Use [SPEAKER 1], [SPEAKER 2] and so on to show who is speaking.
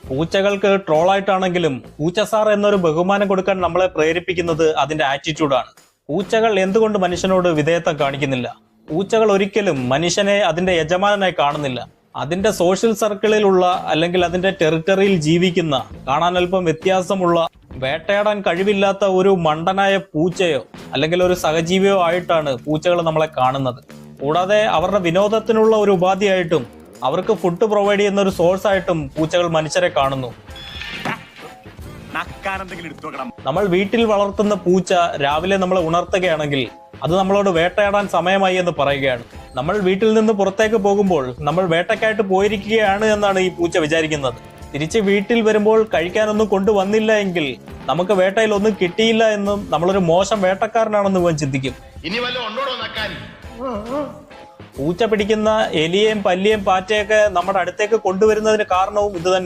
[SPEAKER 1] പൂച്ചകൾക്ക് ട്രോളായിട്ടാണെങ്കിലും പൂച്ച സാർ എന്നൊരു ബഹുമാനം കൊടുക്കാൻ നമ്മളെ പ്രേരിപ്പിക്കുന്നത് അതിന്റെ ആറ്റിറ്റ്യൂഡാണ്. പൂച്ചകൾ എന്തുകൊണ്ട് മനുഷ്യനോട് വിധേയത്വം കാണിക്കുന്നില്ല? പൂച്ചകൾ ഒരിക്കലും മനുഷ്യനെ അതിന്റെ യജമാനനായി കാണുന്നില്ല. അതിന്റെ സോഷ്യൽ സർക്കിളിലുള്ള അല്ലെങ്കിൽ അതിന്റെ ടെറിട്ടറിയിൽ ജീവിക്കുന്ന, കാണാൻ അല്പം വ്യത്യാസമുള്ള, വേട്ടയാടാൻ കഴിവില്ലാത്ത ഒരു മണ്ടനായ പൂച്ചയോ അല്ലെങ്കിൽ ഒരു സഹജീവിയോ ആയിട്ടാണ് പൂച്ചകൾ നമ്മളെ കാണുന്നത്. കൂടാതെ അവരുടെ വിനോദത്തിനുള്ള ഒരു ഉപാധിയായിട്ടും അവർക്ക് ഫുഡ് പ്രൊവൈഡ് ചെയ്യുന്ന ഒരു സോഴ്സ് ആയിട്ടും പൂച്ചകൾ മനുഷ്യരെ കാണുന്നു. നമ്മൾ വീട്ടിൽ വളർത്തുന്ന പൂച്ച രാവിലെ നമ്മളെ ഉണർത്തുകയാണെങ്കിൽ അത് നമ്മളോട് വേട്ടയാടാൻ സമയമായി എന്ന് പറയുകയാണ്. നമ്മൾ വീട്ടിൽ നിന്ന് പുറത്തേക്ക് പോകുമ്പോൾ നമ്മൾ വേട്ടയ്ക്കായിട്ട് പോയിരിക്കുകയാണ് എന്നാണ് ഈ പൂച്ച വിചാരിക്കുന്നത്. തിരിച്ച് വീട്ടിൽ വരുമ്പോൾ കഴിക്കാനൊന്നും കൊണ്ടുവന്നില്ല എങ്കിൽ നമുക്ക് വേട്ടയിൽ ഒന്നും കിട്ടിയില്ല എന്നും നമ്മളൊരു മോശം വേട്ടക്കാരനാണെന്ന് ഇവൻ ചിന്തിക്കും. പൂച്ച പിടിക്കുന്ന എലിയെയും പല്ലിയെയും പാറ്റയൊക്കെ നമ്മുടെ അടുത്തേക്ക് കൊണ്ടുവരുന്നതിന് കാരണവും ഇത് തന്നെ.